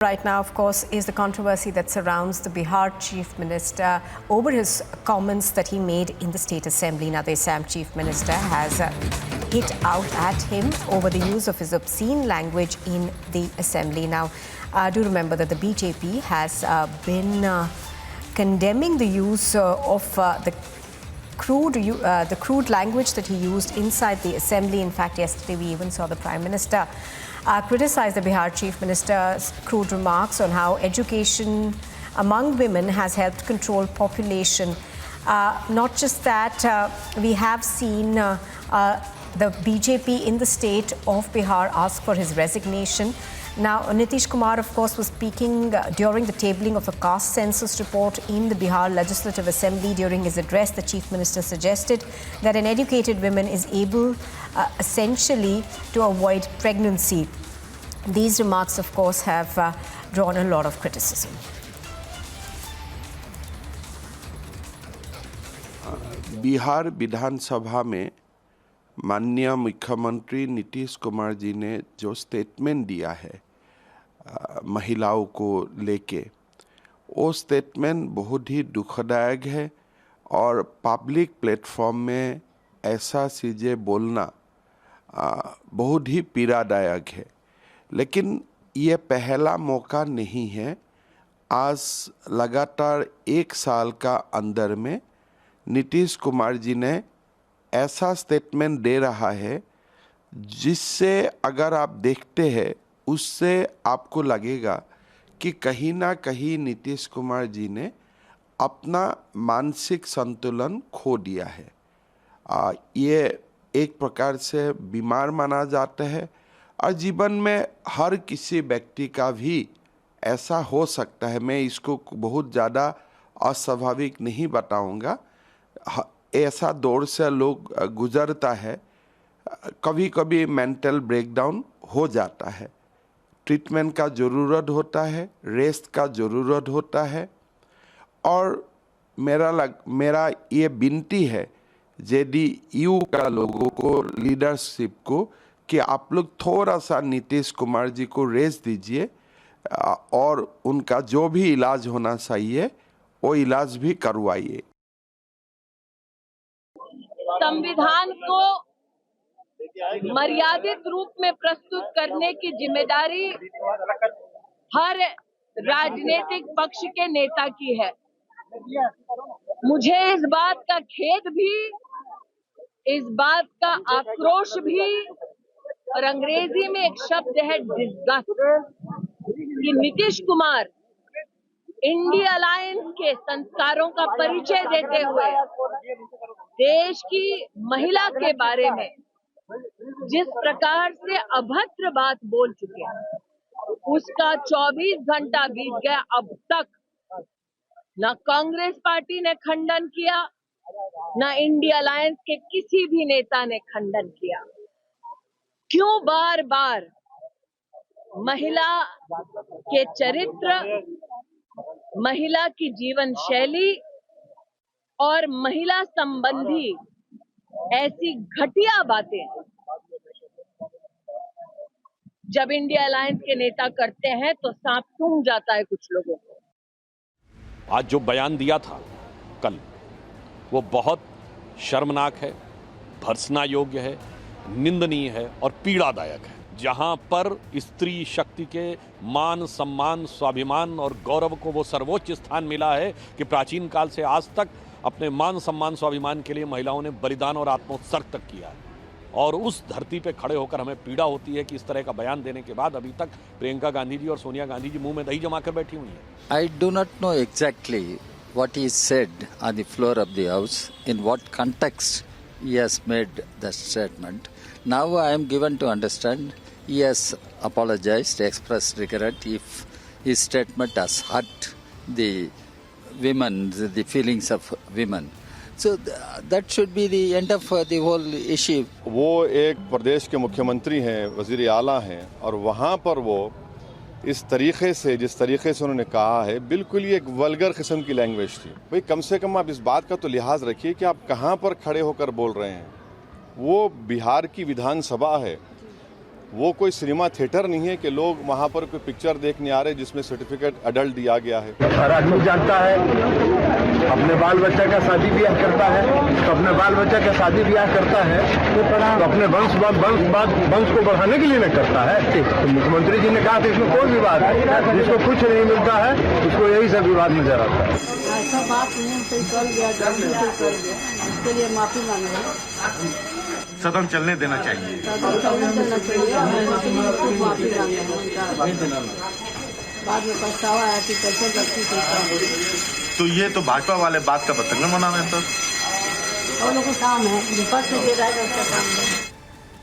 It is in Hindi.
Right now, of course, is the controversy that surrounds the Bihar Chief Minister over his comments that he made in the State Assembly. Now, the Assam Chief Minister has hit out at him over the use of his obscene language in the Assembly. Now, do remember that the BJP has been condemning the use of the crude language that he used inside the Assembly. In fact, yesterday we even saw the Prime Minister criticized the Bihar Chief Minister's crude remarks on how education among women has helped control population. Not just that, we have seen the BJP in the state of Bihar ask for his resignation. Now, Nitish Kumar, of course, was speaking during the tabling of a caste census report in the Bihar Legislative Assembly. During his address, the Chief Minister suggested that an educated woman is able essentially to avoid pregnancy. These remarks, of course, have drawn a lot of criticism. Bihar विधानसभा में माननीय मुख्यमंत्री नीतीश कुमार जी ने जो स्टेटमेंट दिया है महिलाओं को लेके, वो स्टेटमेंट बहुत ही दुखदायक है और पब्लिक प्लेटफॉर्म में ऐसा चीज़ें बोलना बहुत ही पीड़ादायक है। लेकिन ये पहला मौका नहीं है। आज लगातार 1 साल का अंदर में नीतीश कुमार जी ने ऐसा स्टेटमेंट दे रहा है जिससे अगर आप देखते हैं उससे आपको लगेगा कि कहीं ना कहीं नीतीश कुमार जी ने अपना मानसिक संतुलन खो दिया है। ये एक प्रकार से बीमार माना जाता है और जीवन में हर किसी व्यक्ति का भी ऐसा हो सकता है। मैं इसको बहुत ज़्यादा अस्वाभाविक नहीं बताऊंगा। ऐसा दौर से लोग गुजरता है, कभी कभी मेंटल ब्रेकडाउन हो जाता है, ट्रीटमेंट का ज़रूरत होता है, रेस्ट का ज़रूरत होता है। और मेरा ये विनती है जेडीयू का लोगों को, लीडरशिप को, कि आप लोग थोड़ा सा नीतीश कुमार जी को रेस्ट दीजिए और उनका जो भी इलाज होना चाहिए वो इलाज भी करवाइए। संविधान को मर्यादित रूप में प्रस्तुत करने की जिम्मेदारी हर राजनीतिक पक्ष के नेता की है। मुझे इस बात का खेद भी, इस बात का आक्रोश भी, और अंग्रेजी में एक शब्द है डिस्गस्ट, कि नीतीश कुमार इंडिया अलायंस के संस्कारों का परिचय देते हुए देश की महिला के बारे में जिस प्रकार से अभद्र बात बोल चुके हैं, उसका 24 घंटा बीत गया, अब तक न कांग्रेस पार्टी ने खंडन किया, न इंडिया अलायंस के किसी भी नेता ने खंडन किया। क्यों बार बार महिला के चरित्र, महिला की जीवन शैली और महिला संबंधी ऐसी घटिया बातें जब इंडिया अलायंस के नेता करते हैं तो सांप सूंघ जाता है कुछ लोगों को। आज जो बयान दिया था कल, वो बहुत शर्मनाक है, भर्त्सना योग्य है, निंदनीय है और पीड़ादायक है। जहां पर स्त्री शक्ति के मान, सम्मान, स्वाभिमान और गौरव को वो सर्वोच्च स्थान मिला है कि प्राचीन काल से आज तक अपने मान, सम्मान, स्वाभिमान के लिए महिलाओं ने बलिदान और आत्मोत्सर्ग तक किया है। और उस धरती पे खड़े होकर हमें पीड़ा होती है कि इस तरह का बयान देने के बाद अभी तक प्रियंका गांधी जी और सोनिया गांधी जी मुंह में दही जमा कर बैठी हुई हैं। I do not know exactly what he said on the floor of the House, in what context he has made the statement. Now I am given to understand he has apologized, expressed regret if his statement has hurt the women, the feelings of women. So that should be the end of the whole issue. वो एक प्रदेश के मुख्यमंत्री हैं, वजीर आला हैं, और वहाँ पर वो इस तरीके से, जिस तरीके से उन्होंने कहा है, बिल्कुल ही एक वल्गर किस्म की लैंग्वेज थी। भाई कम से कम आप इस बात का तो लिहाज रखिए कि आप कहाँ पर खड़े होकर बोल रहे हैं। वो बिहार की विधानसभा है, वो कोई सिनेमा थिएटर नहीं है कि लोग वहाँ पर कोई पिक्चर देखने आ रहे जिसमें सर्टिफिकेट अडल्ट दिया गया है। हर आदमी जानता है, अपने बाल बच्चा का शादी ब्याह करता है तो अपने बाल बच्चा का शादी ब्याह करता है तो अपने वंश को बढ़ाने के लिए न करता है। तो मुख्यमंत्री जी ने कहा कि इसमें कोई विवाद है, जिसको कुछ नहीं मिलता है उसको यही सब विवाद नजर आता है। ऐसा बात नहीं कोई कर गया, गलती से कर गया, इसके लिए माफी मांग रहे हैं। सदन चलने देना चाहिए, सदन चलने देना चाहिए, माफी मांग रहे हैं। बाद में पछतावा है कि कैसे गलती से। तो ये तो भाजपा वाले बात का बतंगड़ बना रहे हैं। तो और लोगों को काम है, विपक्ष से दे रहा है उसका काम है।